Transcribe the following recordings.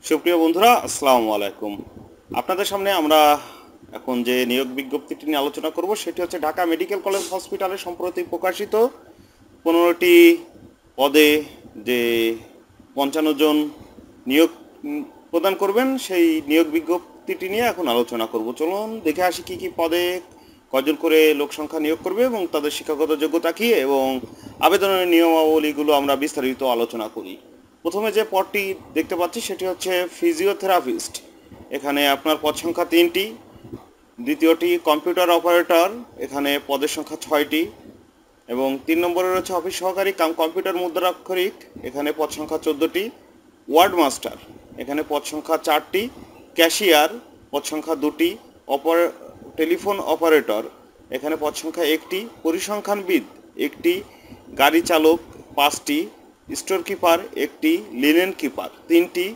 সুপ্রিয় বন্ধুরা, আসসালামু আলাইকুম। আপনাদের সামনে আমরা এখন যে নিয়োগ বিজ্ঞপ্তিটি নিয়ে আলোচনা করব সেটি হচ্ছে ঢাকা মেডিকেল কলেজ হসপিটালে সম্প্রতি প্রকাশিত 15টি পদে যে 55 জন নিয়োগ প্রদান করবেন সেই নিয়োগ বিজ্ঞপ্তিটি নিয়ে এখন আলোচনা করব। চলুন দেখে আসি কী কী পদে কয়জন করে লোক সংখ্যা নিয়োগ করবে এবং তাদের শিক্ষাগত যোগ্যতা কী এবং আবেদনের নিয়মাবলীগুলো আমরা বিস্তারিত আলোচনা করি। প্রথমে যে পদটি দেখতে পাচ্ছি সেটি হচ্ছে ফিজিওথেরাপিস্ট। এখানে আপনার পদ সংখ্যা 3টি। দ্বিতীয়টি কম্পিউটার অপারেটর, এখানে পদের সংখ্যা 6টি। এবং 3 নম্বরে রয়েছে অফিস সহকারী কাম কম্পিউটার মুদ্রাক্ষরিক, এখানে পদ সংখ্যা 14টি। ওয়ার্ড মাস্টার, এখানে পদ সংখ্যা 4টি। ক্যাশিয়ার, পদ সংখ্যা 2টি। টেলিফোন অপারেটর, এখানে পদ সংখ্যা 1টি। পরিসংখ্যানবিদ 1টি। গাড়ি চালক 5টি। স্টোর কিপার 1টি। লিনেন কিপার 3টি।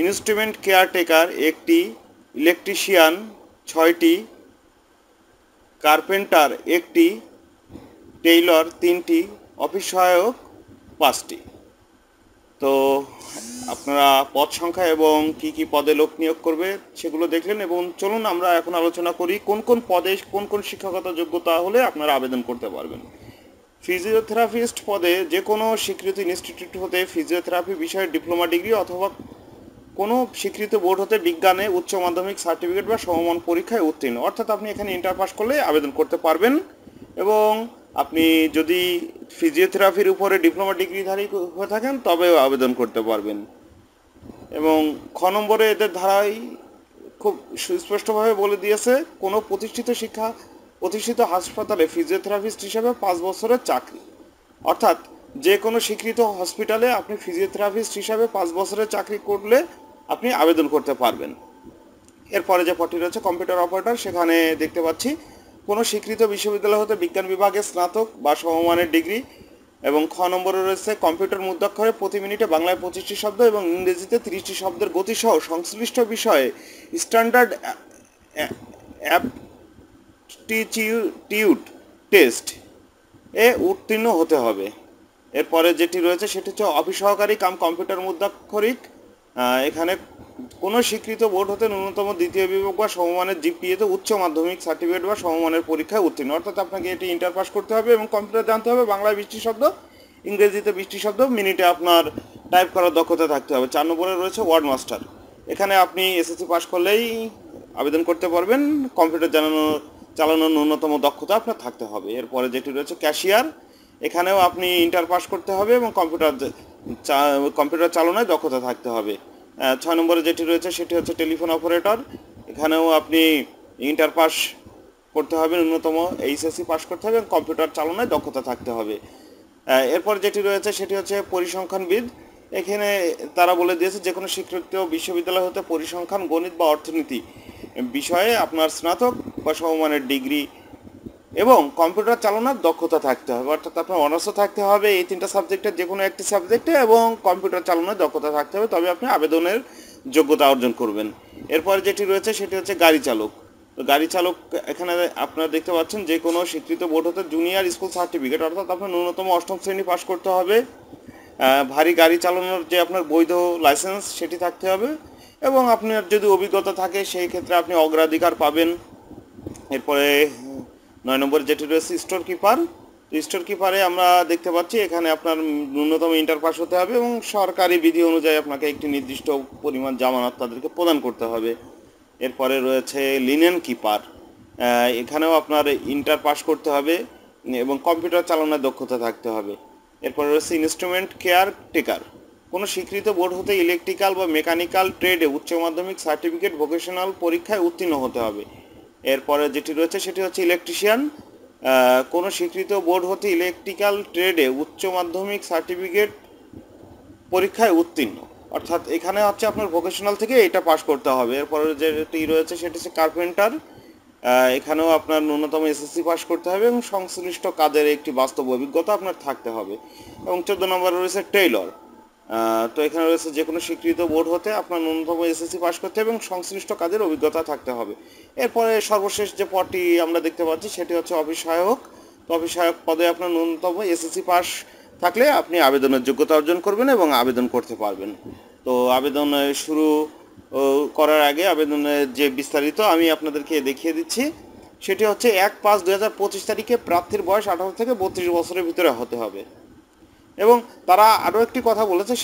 ইনস্ট্রুমেন্ট কেয়ারটেকার 1টি। ইলেকট্রিশিয়ান 6টি। কার্পেন্টার 1টি। টেইলর 3টি। অফিস সহায়ক 5টি। তো আপনারা পদ সংখ্যা এবং কি কি পদে লোক নিয়োগ করবে সেগুলো দেখলেন, এবং চলুন আমরা এখন আলোচনা করি কোন কোন পদে কোন কোন শিক্ষাগত যোগ্যতা হলে আপনারা আবেদন করতে পারবেন। ফিজিওথেরাপিস্ট পদে যে কোনো স্বীকৃত ইনস্টিটিউট হতে ফিজিওথেরাপি বিষয়ে ডিপ্লোমা ডিগ্রি অথবা কোনো স্বীকৃত বোর্ড হতে বিজ্ঞানে উচ্চ মাধ্যমিক সার্টিফিকেট বা সমমান পরীক্ষায় উত্তীর্ণ, অর্থাৎ আপনি এখানে ইন্টার পাস করলে আবেদন করতে পারবেন। এবং আপনি যদি ফিজিওথেরাপির উপরে ডিপ্লোমা ডিগ্রিধারী হয়ে থাকেন তবেও আবেদন করতে পারবেন। এবং খ নম্বরে এদের ধারায় খুব সুস্পষ্টভাবে বলে দিয়েছে কোনো প্রতিষ্ঠিত হাসপাতালে ফিজিওথেরাপিস্ট হিসেবে 5 বছরের চাকরি, অর্থাৎ যে কোনো স্বীকৃত হসপিটালে আপনি ফিজিওথেরাপিস্ট হিসাবে 5 বছরের চাকরি করলে আপনি আবেদন করতে পারবেন। এরপরে যে পদটি রয়েছে কম্পিউটার অপারেটর, সেখানে দেখতে পাচ্ছি কোনো স্বীকৃত বিশ্ববিদ্যালয় হতে বিজ্ঞান বিভাগে স্নাতক বা সমমানের ডিগ্রি। এবং খ নম্বরে রয়েছে কম্পিউটার মুদ্রাক্ষরে প্রতি মিনিটে বাংলায় 25টি শব্দ এবং ইংরেজিতে 30টি শব্দের গতিসহ সংশ্লিষ্ট বিষয়ে স্ট্যান্ডার্ড অ্যাপটিটিউড টেস্ট এ উত্তীর্ণ হতে হবে। এরপরে যেটি রয়েছে সেটি হচ্ছে অফিস সহকারী কাম কম্পিউটার মুদ্রাক্ষরিক। এখানে কোনো স্বীকৃত বোর্ড হতে ন্যূনতম দ্বিতীয় বিভাগ বা সমমানের জিপিএতে উচ্চ মাধ্যমিক সার্টিফিকেট বা সমমানের পরীক্ষায় উত্তীর্ণ, অর্থাৎ আপনাকে এটি ইন্টার পাস করতে হবে এবং কম্পিউটার জানতে হবে, বাংলায় 20টি শব্দ, ইংরেজিতে 20টি শব্দ, মিনিটে আপনার টাইপ করার দক্ষতা থাকতে হবে। 4 নম্বরে রয়েছে ওয়ার্ড মাস্টার। এখানে আপনি এসএসসি পাস করলেই আবেদন করতে পারবেন, কম্পিউটার চালানোর ন্যূনতম দক্ষতা আপনার থাকতে হবে। এরপরে যেটি রয়েছে ক্যাশিয়ার, এখানেও আপনি ইন্টার পাস করতে হবে এবং কম্পিউটার চালনায় দক্ষতা থাকতে হবে। 6 নম্বরে যেটি রয়েছে সেটি হচ্ছে টেলিফোন অপারেটর। এখানেও আপনি ইন্টার পাস করতে হবে, ন্যূনতম এইচএসসি পাস করতে হবে এবং কম্পিউটার চালনায় দক্ষতা থাকতে হবে। এরপর যেটি রয়েছে সেটি হচ্ছে পরিসংখ্যানবিদ। এখানে তারা বলে দিয়েছে যে কোনো স্বীকৃত বিশ্ববিদ্যালয় হতে পরিসংখ্যান, গণিত বা অর্থনীতি বিষয়ে আপনার স্নাতক বা সমমানের ডিগ্রি এবং কম্পিউটার চালানোর দক্ষতা থাকতে হবে, অর্থাৎ আপনার অনার্সও থাকতে হবে এই 3টা সাবজেক্টের যে কোনো একটি সাবজেক্টে এবং কম্পিউটার চালানোর দক্ষতা থাকতে হবে, তবে আপনি আবেদনের যোগ্যতা অর্জন করবেন। এরপরে যেটি রয়েছে সেটি হচ্ছে গাড়ি চালক। তো গাড়ি চালক এখানে আপনারা দেখতে পাচ্ছেন যে কোনো স্বীকৃত বোর্ড হতে জুনিয়র স্কুল সার্টিফিকেট, অর্থাৎ আপনার ন্যূনতম 8ম শ্রেণী পাস করতে হবে। ভারী গাড়ি চালানোর যে আপনার বৈধ লাইসেন্স সেটি থাকতে হবে এবং আপনার যদি অভিজ্ঞতা থাকে সেই ক্ষেত্রে আপনি অগ্রাধিকার পাবেন। এরপরে 9 নম্বরে যেটি রয়েছে স্টোর কিপার। স্টোর কিপারে আমরা দেখতে পাচ্ছি এখানে আপনার ন্যূনতম ইন্টার পাস হতে হবে এবং সরকারি বিধি অনুযায়ী আপনাকে একটি নির্দিষ্ট পরিমাণ জামানত তাদেরকে প্রদান করতে হবে। এরপরে রয়েছে লিনেন কিপার। এখানেও আপনার ইন্টার পাস করতে হবে এবং কম্পিউটার চালানোর দক্ষতা থাকতে হবে। এরপরে রয়েছে ইনস্ট্রুমেন্ট কেয়ারটেকার। কোনো স্বীকৃত বোর্ড হতে ইলেকট্রিক্যাল বা মেকানিক্যাল ট্রেডে উচ্চ মাধ্যমিক সার্টিফিকেট ভোকেশনাল পরীক্ষায় উত্তীর্ণ হতে হবে। এরপরে যেটি রয়েছে সেটি হচ্ছে ইলেকট্রিশিয়ান। কোনো স্বীকৃত বোর্ড হতে ইলেকট্রিক্যাল ট্রেডে উচ্চ মাধ্যমিক সার্টিফিকেট পরীক্ষায় উত্তীর্ণ, অর্থাৎ এখানে হচ্ছে আপনার ভোকেশনাল থেকে এটা পাস করতে হবে। এরপরে যেটি রয়েছে সেটি হচ্ছে কার্পেন্টার। এখানেও আপনার ন্যূনতম এসএসসি পাস করতে হবে এবং সংশ্লিষ্ট কাজের একটি বাস্তব অভিজ্ঞতা আপনার থাকতে হবে। এবং 14 নম্বরে রয়েছে টেইলর। তো এখানে রয়েছে যে কোনো স্বীকৃত বোর্ড হতে আপনার ন্যূনতম এসএসসি পাস করতে হবে এবং সংশ্লিষ্ট কাজের অভিজ্ঞতা থাকতে হবে। এরপরে সর্বশেষ যে পদটি আমরা দেখতে পাচ্ছি সেটি হচ্ছে অফিস সহায়ক। তো অফিস সহায়ক পদে আপনার ন্যূনতম এসএসসি পাস থাকলে আপনি আবেদনের যোগ্যতা অর্জন করবেন এবং আবেদন করতে পারবেন। তো আবেদন শুরু করার আগে আবেদনের যে বিস্তারিত আমি আপনাদেরকে দেখিয়ে দিচ্ছি। সেটি হচ্ছে 1/5/2025 তারিখে প্রার্থীর বয়স 18 থেকে 32 বছরের ভিতরে হতে হবে। এবং তারা আরও একটি কথা বলেছে,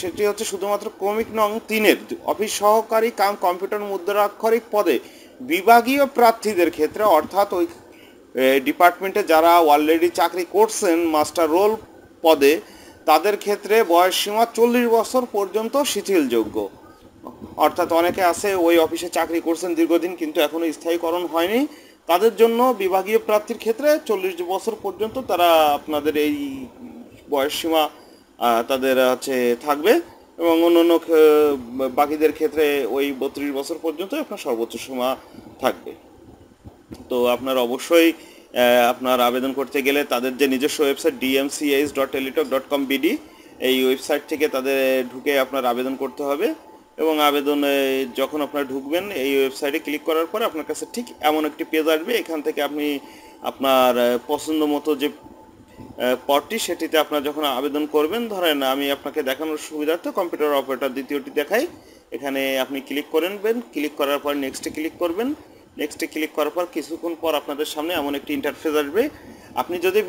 সেটি হচ্ছে শুধুমাত্র ক্রমিক নং 3-এর অফিস সহকারী কাম কম্পিউটার মুদ্রাক্ষরিক পদে বিভাগীয় প্রার্থীদের ক্ষেত্রে, অর্থাৎ ওই ডিপার্টমেন্টে যারা অলরেডি চাকরি করছেন মাস্টার রোল পদে, তাদের ক্ষেত্রে বয়সসীমা 40 বছর পর্যন্ত শিথিলযোগ্য। অর্থাৎ অনেকে আছে ওই অফিসে চাকরি করছেন দীর্ঘদিন কিন্তু এখনও স্থায়ীকরণ হয়নি, তাদের জন্য বিভাগীয় প্রার্থীর ক্ষেত্রে 40 বছর পর্যন্ত তারা আপনাদের এই বয়সসীমা তাদের হচ্ছে থাকবে। এবং অন্যান্য বাকিদের ক্ষেত্রে ওই 32 বছর পর্যন্ত আপনার সর্বোচ্চ সীমা থাকবে। তো আপনার অবশ্যই আপনার আবেদন করতে গেলে তাদের যে নিজস্ব ওয়েবসাইট dmch.teletalk.com.bd, এই ওয়েবসাইট থেকে তাদের ঢুকে আপনার আবেদন করতে হবে। এবং আবেদনে যখন আপনারা ঢুকবেন এই ওয়েবসাইটে ক্লিক করার পরে আপনার কাছে ঠিক এমন একটি পেজ আসবে। এখান থেকে আপনি আপনার পছন্দ মতো যে পদটি, সেটিতে আপনার যখন আবেদন করবেন, ধরেন আমি আপনাকে দেখানোর সুবিধার্থে কম্পিউটার অপারেটর দ্বিতীয়টি দেখাই। এখানে আপনি ক্লিক করবেন, ক্লিক করার পর নেক্সটে ক্লিক করবেন। নেক্সটে ক্লিক করার পর কিছুক্ষণ পর আপনাদের সামনে এমন একটি ইন্টারফেস আসবে। আপনি যদি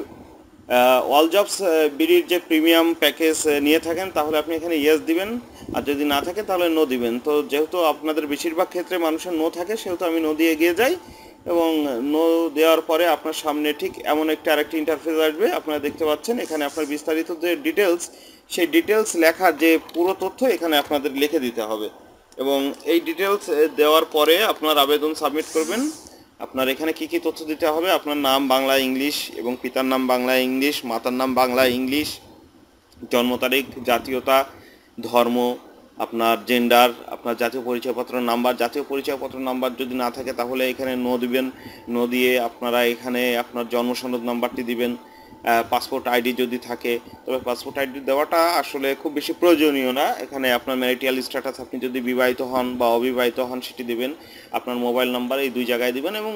অল জবস বিডির যে প্রিমিয়াম প্যাকেজ নিয়ে থাকেন তাহলে আপনি এখানে ইয়েস দিবেন, আর যদি না থাকে তাহলে নো দিবেন। তো যেহেতু আপনাদের বেশিরভাগ ক্ষেত্রে মানুষের নো থাকে, সেহেতু আমি নো দিয়ে এগিয়ে যাই। এবং নো দেওয়ার পরে আপনার সামনে ঠিক এমন একটা আরেকটি ইন্টারফেস আসবে। আপনারা দেখতে পাচ্ছেন এখানে আপনার বিস্তারিত যে ডিটেলস, সেই ডিটেলস লেখার যে পুরো তথ্য এখানে আপনাদের লিখে দিতে হবে। এবং এই ডিটেলস দেওয়ার পরে আপনার আবেদন সাবমিট করবেন। আপনার এখানে কি কি তথ্য দিতে হবে: আপনার নাম বাংলা ইংলিশ এবং পিতার নাম বাংলা ইংলিশ, মাতার নাম বাংলা ইংলিশ, জন্ম তারিখ, জাতীয়তা, ধর্ম, আপনার জেন্ডার, আপনার জাতীয় পরিচয়পত্র নাম্বার। জাতীয় পরিচয়পত্র নাম্বার যদি না থাকে তাহলে এখানে নো দিবেন। নো দিয়ে আপনারা এখানে আপনার জন্ম সনদ নাম্বারটি দিবেন। পাসপোর্ট আইডি যদি থাকে, তবে পাসপোর্ট আইডি দেওয়াটা আসলে খুব বেশি প্রয়োজনীয় না। এখানে আপনার ম্যারিটাল স্ট্যাটাস, আপনি যদি বিবাহিত হন বা অবিবাহিত হন সেটি দিবেন। আপনার মোবাইল নাম্বার এই দুই জায়গায় দিবেন এবং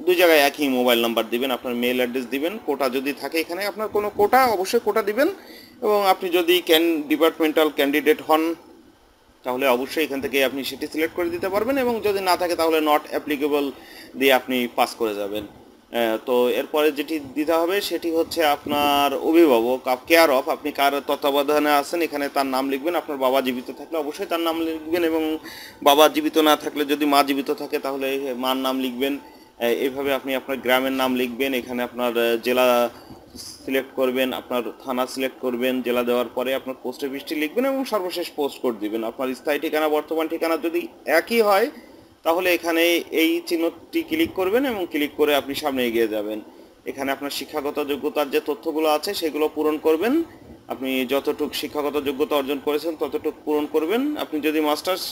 দুই জায়গায় একই মোবাইল নাম্বার দিবেন। আপনার মেল অ্যাড্রেস দিবেন। কোটা যদি থাকে এখানে আপনার কোনো কোটা, অবশ্যই কোটা দিবেন। এবং আপনি যদি ডিপার্টমেন্টাল ক্যান্ডিডেট হন তাহলে অবশ্যই এখান থেকে আপনি সেটি সিলেক্ট করে দিতে পারবেন। এবং যদি না থাকে তাহলে নট অ্যাপ্লিকেবল দিয়ে আপনি পাস করে যাবেন। তো এরপরে যেটি দিতে হবে সেটি হচ্ছে আপনার অভিভাবক, কেয়ার অফ, আপনি কার তত্ত্বাবধানে আছেন এখানে তার নাম লিখবেন। আপনার বাবা জীবিত থাকলে অবশ্যই তার নাম লিখবেন, এবং বাবা জীবিত না থাকলে যদি মা জীবিত থাকে তাহলে মার নাম লিখবেন। এইভাবে আপনি আপনার গ্রামের নাম লিখবেন। এখানে আপনার জেলা সিলেক্ট করবেন, আপনার থানা সিলেক্ট করবেন। জেলা দেওয়ার পরে আপনার পোস্ট অফিসটি লিখবেন এবং সর্বশেষ পোস্ট কোড দিবেন। আপনার স্থায়ী ঠিকানা বর্তমান ঠিকানা যদি একই হয় তাহলে এখানে এই চিহ্নটি ক্লিক করবেন এবং ক্লিক করে আপনি সামনে এগিয়ে যাবেন। এখানে আপনার শিক্ষাগত যোগ্যতার যে তথ্যগুলো আছে সেগুলো পূরণ করবেন। আপনি যতটুকু শিক্ষাগত যোগ্যতা অর্জন করেছেন ততটুকু পূরণ করবেন। আপনি যদি মাস্টার্স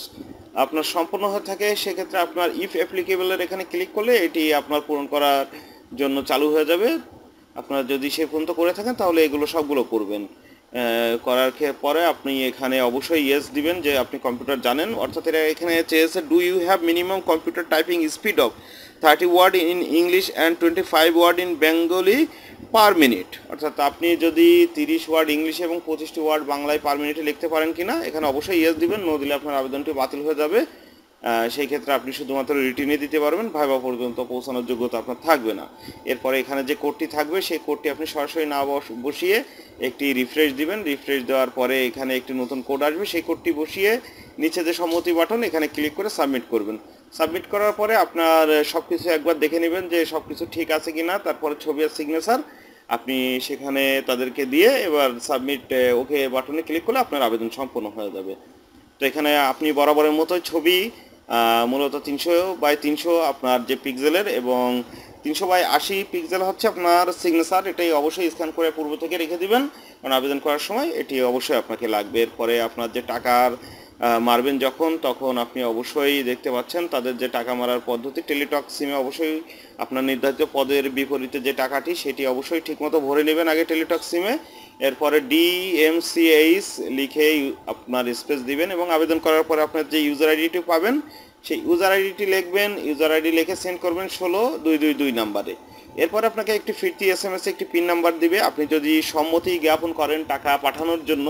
আপনার সম্পূর্ণ হয়ে থাকে সেক্ষেত্রে আপনার ইফ অ্যাপ্লিকেবলের এখানে ক্লিক করলে এটি আপনার পূরণ করার জন্য চালু হয়ে যাবে। আপনারা যদি সে পর্যন্ত করে থাকেন তাহলে এগুলো সবগুলো করবেন। করার পরে আপনি এখানে অবশ্যই ইয়েস দিবেন যে আপনি কম্পিউটার জানেন। অর্থাৎ এরা এখানে চেয়েছে do you have minimum computer typing speed of 30 word in English and 25 word in Bengali per minute. অর্থাৎ আপনি যদি 30 ওয়ার্ড ইংলিশে এবং 25টি ওয়ার্ড বাংলায় পার মিনিটে লিখতে পারেন কিনা, এখানে অবশ্যই ইয়েস দিবেন। নো দিলে আপনার আবেদনটি বাতিল হয়ে যাবে। সেই ক্ষেত্রে আপনি শুধুমাত্র রিটিনে দিতে পারবেন, ভাইবা পর্যন্ত পৌঁছানোর যোগ্যতা আপনার থাকবে না। এরপরে এখানে যে কোডটি থাকবে সেই কোডটি আপনি সরাসরি না বসিয়ে একটি রিফ্রেশ দিবেন। রিফ্রেশ দেওয়ার পরে এখানে একটি নতুন কোড আসবে, সেই কোডটি বসিয়ে নিচে যে সম্মতি বাটন এখানে ক্লিক করে সাবমিট করবেন। সাবমিট করার পরে আপনার সব কিছু একবার দেখে নেবেন যে সব কিছু ঠিক আছে কি না। তারপরে ছবি আর সিগনেচার আপনি সেখানে তাদেরকে দিয়ে এবার সাবমিট ওকে বাটনে ক্লিক করলে আপনার আবেদন সম্পন্ন হয়ে যাবে। তো এখানে আপনি বরাবরের মতোই ছবি মূলত 300x300 আপনার যে পিক্সেলের, এবং 300x80 পিক্সেল হচ্ছে আপনার সিগনেচার। এটাই অবশ্যই স্ক্যান করে পূর্ব থেকে রেখে দিবেন, কারণ আবেদন করার সময় এটি অবশ্যই আপনাকে লাগবে। এরপরে আপনার যে টাকার মারবেন তখন আপনি অবশ্যই দেখতে পাচ্ছেন তাদের যে টাকা মারার পদ্ধতি। টেলিটক সিমে অবশ্যই আপনার নির্ধারিত পদের বিপরীতে যে টাকাটি সেটি অবশ্যই ঠিকমতো ভরে নেবেন আগে টেলিটক সিমে। এরপরে DMCH লিখে আপনার স্পেস দিবেন এবং আবেদন করার পরে আপনার যে ইউজার আইডিটি পাবেন সেই ইউজার আইডিটি লিখবেন। ইউজার আইডি লিখে সেন্ড করবেন 16222 নাম্বারে। এরপর আপনাকে একটি ফিরতি SMS একটি পিন নাম্বার দিবে। আপনি যদি সম্মতি জ্ঞাপন করেন টাকা পাঠানোর জন্য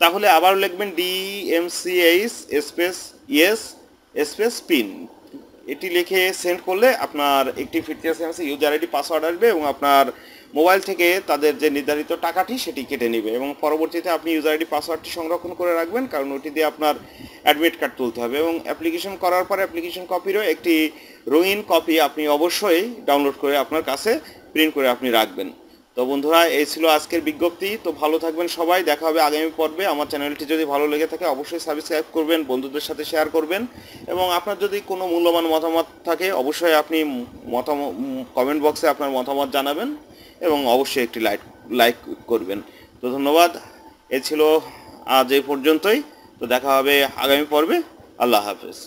তাহলে আবার লিখবেন DMCH space yes space pin. এটি লিখে সেন্ড করলে আপনার একটি ফিরতি SMS ইউজার আইডি পাসওয়ার্ড আসবে এবং আপনার মোবাইল থেকে তাদের যে নির্ধারিত টাকাটি সেটি কেটে নেবে এবং পরবর্তীতে আপনি ইউজার আইডি পাসওয়ার্ডটি সংরক্ষণ করে রাখবেন, কারণ ওটি দিয়ে আপনার অ্যাডমিট কার্ড তুলতে হবে এবং অ্যাপ্লিকেশন করার পরে অ্যাপ্লিকেশন কপিরও একটি রঙিন কপি আপনি অবশ্যই ডাউনলোড করে আপনার কাছে প্রিন্ট করে আপনি রাখবেন। তো বন্ধুরা, এই ছিল আজকের বিজ্ঞপ্তি। তো ভালো থাকবেন সবাই, দেখা হবে আগামী পর্বে। আমার চ্যানেলটি যদি ভালো লেগে থাকে অবশ্যই সাবস্ক্রাইব করবেন, বন্ধুদের সাথে শেয়ার করবেন এবং আপনার যদি কোনো মূল্যবান মতামত থাকে অবশ্যই আপনি কমেন্ট বক্সে আপনার মতামত জানাবেন এবং অবশ্যই একটি লাইক করবেন। তো ধন্যবাদ, এ ছিল আজ এই পর্যন্তই। তো দেখা হবে আগামী পর্বে। আল্লাহ হাফেজ।